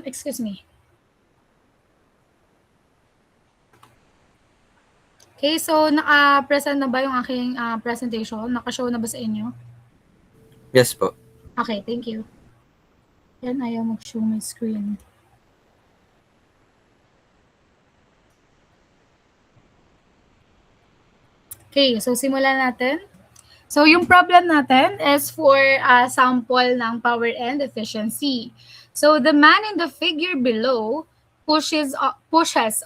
Excuse me. Okay, so naka-present na ba yung aking presentation? Naka-show na ba sa inyo? Yes po. Okay, thank you. Yan, ayaw mag-show my screen. Okay, so simulan natin. So yung problem natin is for a sample ng power and efficiency. So the man in the figure below pushes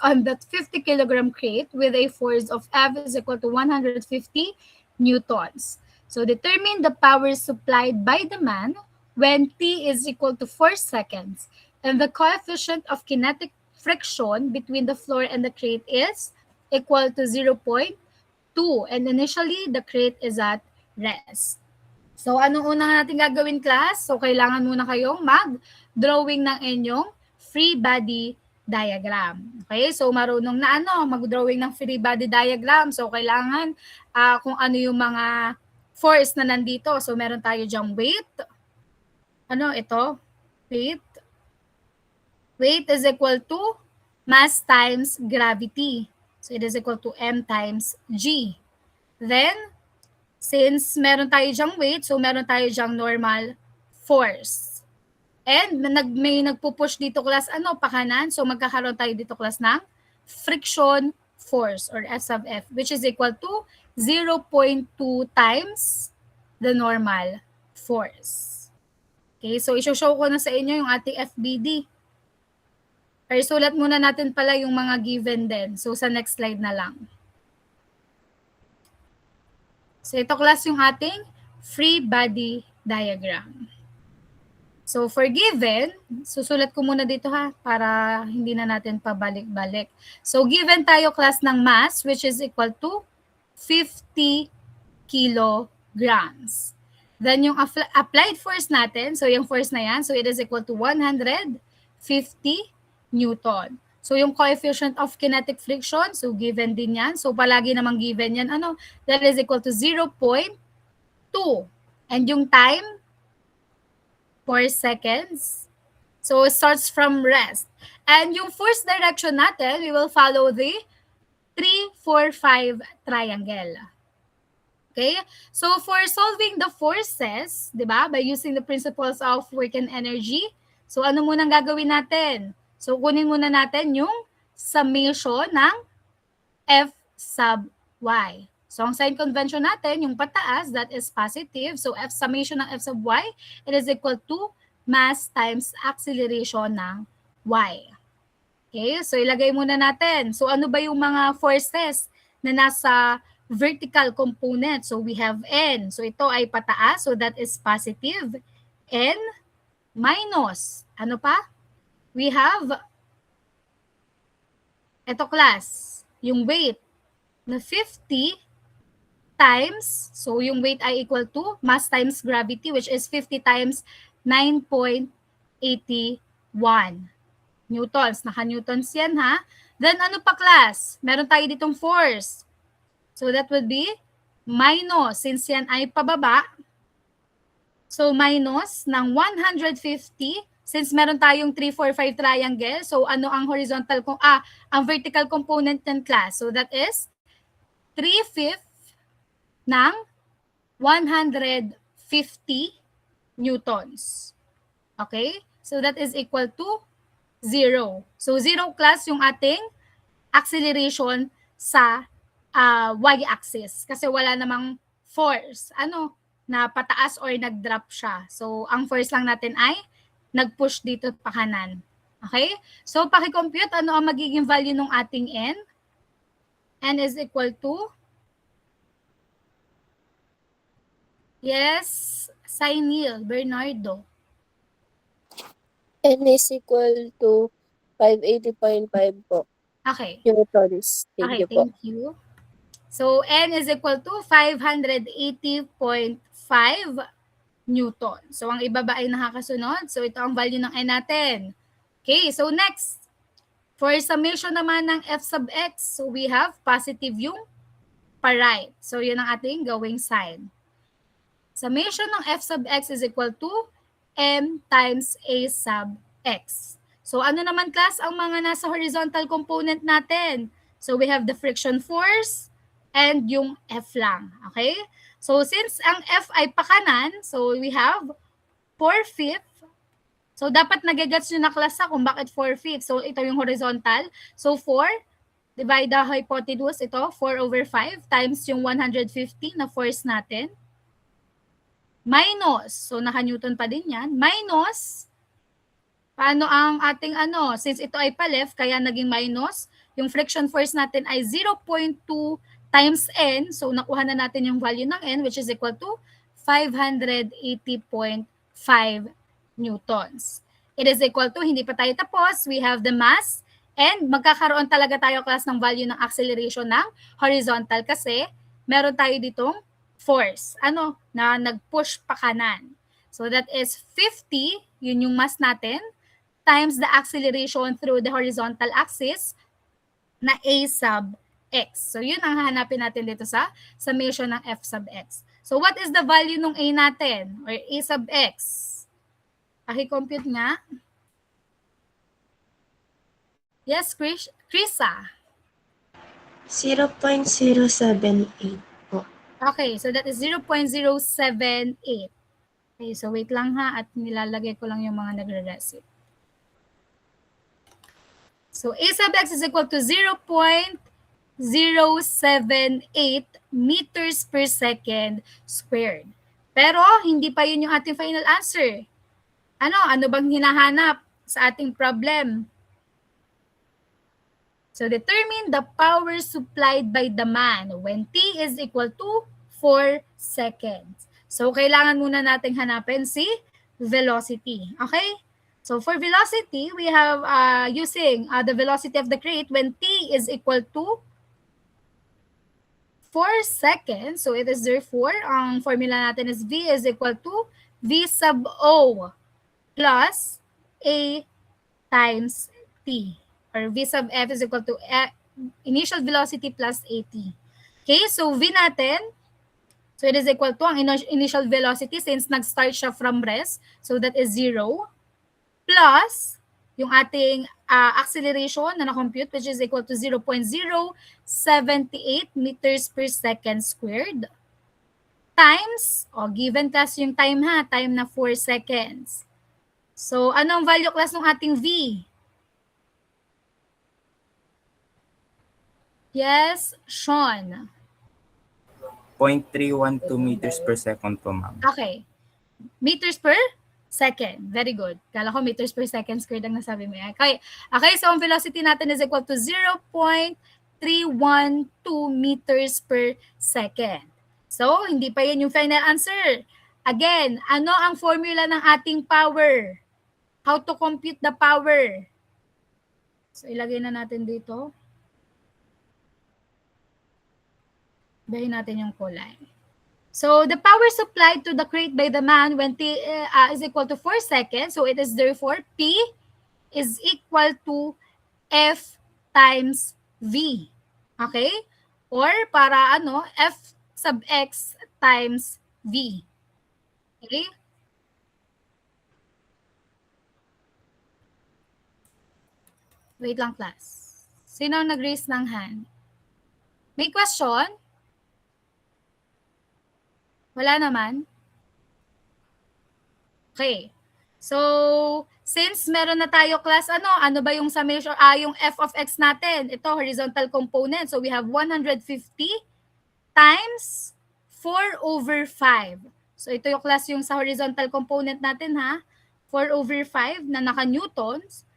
on that 50 kilogram crate with a force of F is equal to 150 newtons. So determine the power supplied by the man when T is equal to 4 seconds and the coefficient of kinetic friction between the floor and the crate is equal to 0.2 and initially the crate is at rest. So, anong unang natin gagawin, class? So, kailangan muna kayong mag-drawing ng inyong free body diagram. Okay? So, marunong na mag-drawing ng free body diagram. So, kailangan kung ano yung mga force na nandito. So, meron tayo dyang weight. Ano ito? Weight. Weight is equal to mass times gravity. So, it is equal to m times g. Then, since meron tayo dyang weight, so meron tayo dyang normal force. And may nagpupush dito class pakanan, so magkakaroon tayo dito class ng friction force or F sub F which is equal to 0.2 times the normal force. Okay, so i-show ko na sa inyo yung ating FBD. Pero sulat muna natin pala yung mga given din. So sa next slide na lang. So ito class yung ating free body diagram. So for given, susulat ko muna dito para hindi na natin pabalik-balik. So given tayo class ng mass which is equal to 50 kilograms. Then yung applied force natin, so yung force na yan, so it is equal to 150 Newton. So yung coefficient of kinetic friction, so given din yan. So palagi namang given yan, that is equal to 0.2. And yung time, 4 seconds. So it starts from rest. And yung force direction natin, we will follow the 3, 4, 5 triangle. Okay? So for solving the forces, di ba, by using the principles of work and energy, so ano munang gagawin natin? So kunin muna natin yung summation ng F sub Y. So ang sign convention natin, yung pataas, that is positive. So F summation ng F sub Y, it is equal to mass times acceleration ng Y. Okay, so ilagay muna natin. So ano ba yung mga forces na nasa vertical component? So we have N. So ito ay pataas, so that is positive. N minus. Ano pa? We have ito class, yung weight na 50 times, so yung weight ay equal to mass times gravity which is 50 times 9.81 newtons. Naka-newtons yan Then ano pa class? Meron tayo ditong force. So that would be minus, since yan ay pababa. So minus ng 150, since meron tayong 3, 4, 5 triangle, so ano ang horizontal, ang vertical component ng class? So that is 3/5 ng 150 newtons. Okay? So that is equal to 0. So 0 class yung ating acceleration sa y-axis kasi wala namang force. Na pataas or nag-drop siya. So ang force lang natin ay nag-push dito pa kanan. Okay? So paki-compute ano ang magiging value ng ating N? N is equal to yes, Sainil Bernardo. N is equal to 580.5 po. Okay. Newtons. Thank you po. Thank you. So, N is equal to 580.5 Newton. So, ang ibaba ay nakakasunod. So, ito ang value ng N natin. Okay, so next. For summation naman ng F sub X, so we have positive yung pa-right. So, yun ang ating going sign. Summation ng F sub X is equal to M times A sub X. So ano naman class ang mga nasa horizontal component natin? So we have the friction force and yung F lang. Okay? So since ang F ay pakanan, so we have 4/5. So dapat nagigets nyo na class kung bakit 4/5. So ito yung horizontal. So 4, divide the hypotenuse, ito 4/5 times yung 150 na force natin. Minus, so naka-Newton pa din yan, minus, paano ang ating since ito ay pa-left, kaya naging minus, yung friction force natin ay 0.2 times n, so nakuha na natin yung value ng n, which is equal to 580.5 newtons. It is equal to, hindi pa tayo tapos, we have the mass, and magkakaroon talaga tayo class ng value ng acceleration ng horizontal kasi meron tayo ditong force, na nag-push pa kanan. So that is 50, yun yung mass natin, times the acceleration through the horizontal axis na A sub x. So yun ang hahanapin natin dito sa summation ng F sub x. So what is the value ng A natin or A sub x? Paki-compute nga. Yes, Krisa. 0.078 po. Okay, so that is 0.078. Okay, so wait lang ha at nilalagay ko lang yung mga nagre-receive. So A sub x is equal to 0.078 meters per second squared. Pero hindi pa yun yung ating final answer. Ano bang hinahanap sa ating problem? So determine the power supplied by the man when t is equal to 4 seconds. So kailangan muna nating hanapin si velocity. Okay? So for velocity, we have using the velocity of the crate when t is equal to 4 seconds. So it is therefore, ang formula natin is v is equal to v sub o plus a times t. Or v sub f is equal to initial velocity plus at. Okay, so v natin, so it is equal to ang initial velocity since nag-start siya from rest. So that is 0 plus yung ating acceleration na na-compute which is equal to 0.078 meters per second squared times, given class yung time time na 4 seconds. So anong value class ng ating v? Yes, Sean. 0.312 meters per second po, ma'am. Okay. Meters per second. Very good. Kala ko meters per second squared ang nasabi mo. Okay, so ang velocity natin is equal to 0.312 meters per second. So, hindi pa yun yung final answer. Again, ano ang formula ng ating power? How to compute the power? So, ilagay na natin dito. Bahin natin yung kulay. So, the power supplied to the crate by the man when t is equal to 4 seconds. So, it is therefore P is equal to F times V. Okay? Or para F sub X times V. Okay? Wait lang, class. Sino nag-raise ng hand? May question? Wala naman? Okay. So, since meron na tayo class, ano ba yung summation, yung f of x natin? Ito, horizontal component. So, we have 150 times 4/5. So, ito yung class yung sa horizontal component natin 4/5 na naka-newtons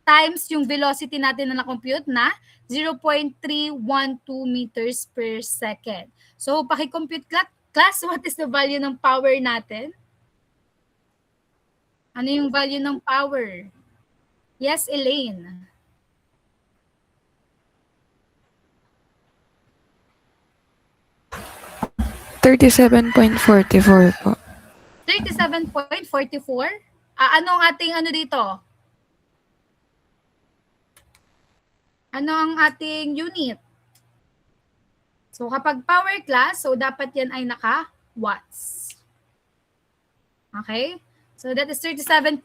times yung velocity natin na na-compute na 0.312 meters per second. So, paki-compute class, what is the value ng power natin? Ano yung value ng power? Yes, Elaine. $37.44 po. 37.44? Ano ang ating dito? Ano ang ating unit? So kapag power class, so dapat yan ay naka-watts. Okay? So that is 37.44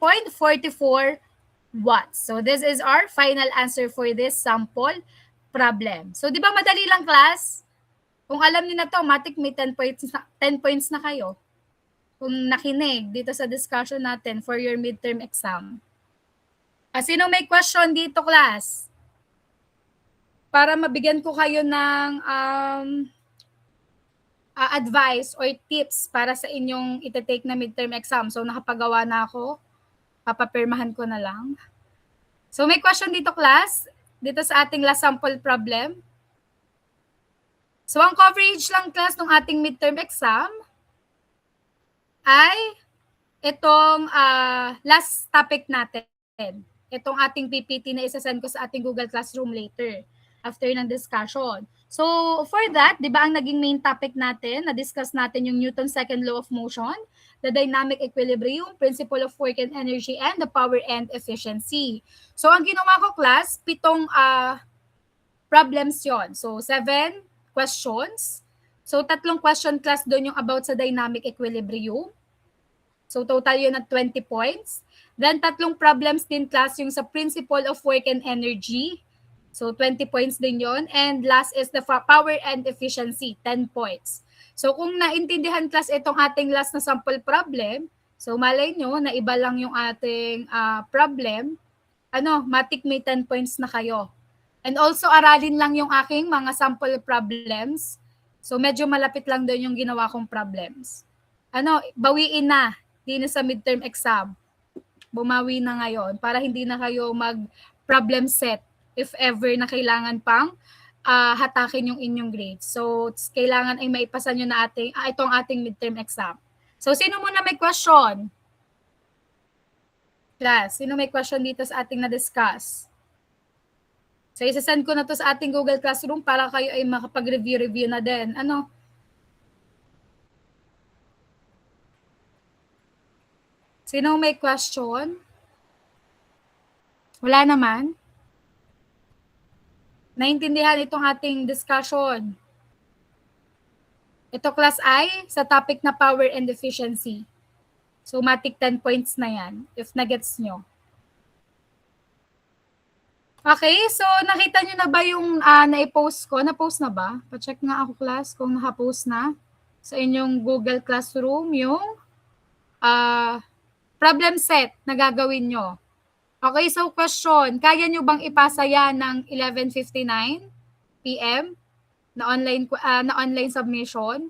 watts. So this is our final answer for this sample problem. So di ba madali lang, class? Kung alam niyo na to, matik may 10 points na kayo. Kung nakinig dito sa discussion natin for your midterm exam. Sino may question dito, class? Para mabigyan ko kayo ng advice or tips para sa inyong ite-take na midterm exam. So nakapagawa na ako. Papapirmahan ko na lang. So may question dito, class, dito sa ating last sample problem. So ang coverage lang, class, ng ating midterm exam ay itong last topic natin. Itong ating PPT na isasend ko sa ating Google Classroom later after ng discussion. So for that, di ba ang naging main topic natin, na-discuss natin yung Newton's second law of motion, the dynamic equilibrium, principle of work and energy, and the power and efficiency. So ang ginawa ko, class, 7 problems yon. So 7 questions. So 3 question, class, doon yung about sa dynamic equilibrium. So total yun at 20 points. Then 3 problems din, class, yung sa principle of work and energy. So 20 points din yon. And last is the power and efficiency, 10 points. So kung naintindihan, class, itong ating last na sample problem, so malay nyo na iba lang yung ating problem, matik may 10 points na kayo. And also aralin lang yung aking mga sample problems. So medyo malapit lang doon yung ginawa kong problems. Bawiin na, di na sa midterm exam. Bumawi na ngayon para hindi na kayo mag-problem set if ever na kailangan pang hatakin yung inyong grades. So, kailangan ay maipasa nyo na itong ating midterm exam. So, sino muna may question? Class, sino may question dito sa ating na-discuss? So, isasend ko na to sa ating Google Classroom para kayo ay makapag-review na din. Sino may question? Wala naman? Naintindihan itong ating discussion. Ito, class, ay sa topic na power and efficiency. So, matik 10 points na yan if nagets nyo. Okay, so nakita nyo na ba yung na-post ko? Na-post na ba? Pa-check nga ako, class, kung naka-post na sa inyong Google Classroom yung problem set na gagawin nyo. Okay, so question, kaya nyo bang ipasa yan ng 11:59 p.m. na online submission?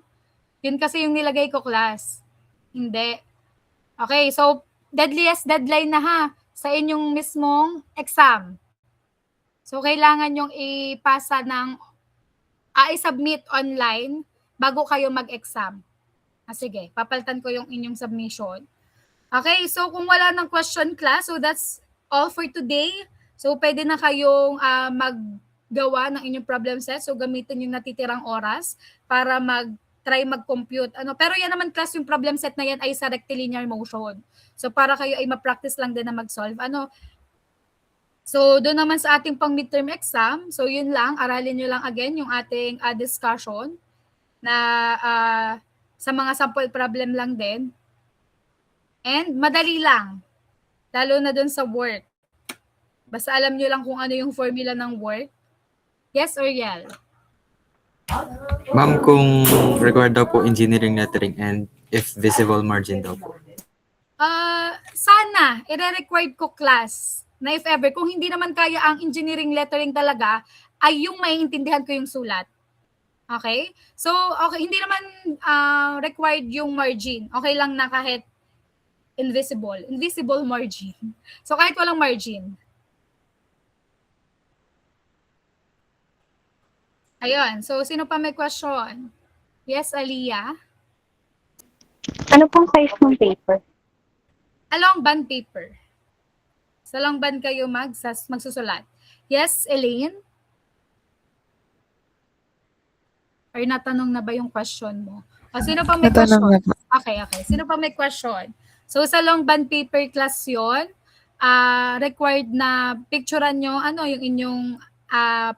Yun kasi yung nilagay ko, class. Hindi. Okay, so deadliest deadline na ha sa inyong mismong exam. So kailangan yung ipasa i-submit online bago kayo mag-exam. Sige, papalitan ko yung inyong submission. Okay, so kung wala ng question, class, so that's all for today. So, pwede na kayong maggawa ng inyong problem set. So, gamitin yung natitirang oras para try mag-compute. Pero yan naman, class, yung problem set na yan ay sa rectilinear motion. So, para kayo ay ma-practice lang din na mag-solve. So, doon naman sa ating pang midterm exam, so yun lang, aralin nyo lang again yung ating discussion na sa mga sample problem lang din. And madali lang. Lalo na dun sa work. Basta alam nyo lang kung ano yung formula ng work. Yes or yell? Ma'am, kung required daw po engineering lettering and if visible margin daw po. Sana, ire-required ko, class, na if ever, kung hindi naman kaya ang engineering lettering talaga, ay yung maiintindihan ko yung sulat. Okay? So, okay, hindi naman required yung margin. Okay lang na kahit invisible margin. So, kahit walang margin. Ayun. So, sino pa may question? Yes, Aliyah? Ano pong size ng paper? Long band paper. Sa long band kayo magsusulat. Yes, Elaine? Or natanong na ba yung question mo? Sino pa may question? Okay. Sino pa may question? So, sa long band paper, class yun, required na picturean nyo yung inyong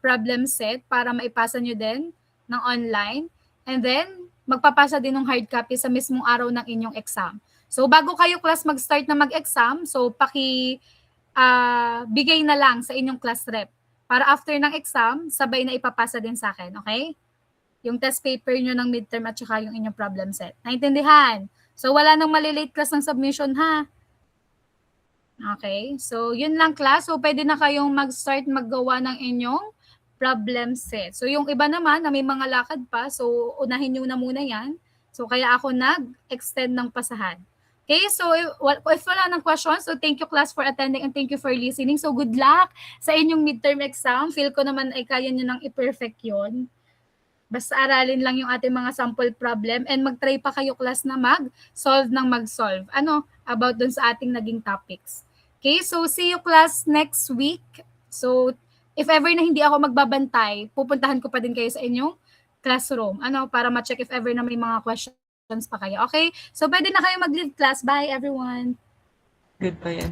problem set para maipasa nyo din ng online. And then, magpapasa din ng hard copy sa mismong araw ng inyong exam. So, bago kayo, class, mag-start na mag-exam, so bigay na lang sa inyong class rep. Para after ng exam, sabay na ipapasa din sa akin, okay? Yung test paper nyo ng midterm at saka yung inyong problem set. Naintindihan? So, wala nang malilate class ng submission, ha? Okay? So, yun lang class. So, pwede na kayong mag-start maggawa ng inyong problem set. So, yung iba naman na may mga lakad pa, so, unahin nyo na muna yan. So, kaya ako nag-extend ng pasahan. Okay, so if wala ng questions, so thank you class for attending and thank you for listening. So good luck sa inyong midterm exam. Feel ko naman ay kaya nyo nang i-perfect yun. Basta aralin lang yung ating mga sample problem and mag-try pa kayo class na mag-solve ng mag-solve. About dun sa ating naging topics. Okay, so see you class next week. So if ever na hindi ako magbabantay, pupuntahan ko pa din kayo sa inyong classroom. Para ma-check if ever na may mga questions pa kayo. Okay? So, pwede na kayo mag-leave class. Bye, everyone. Goodbye.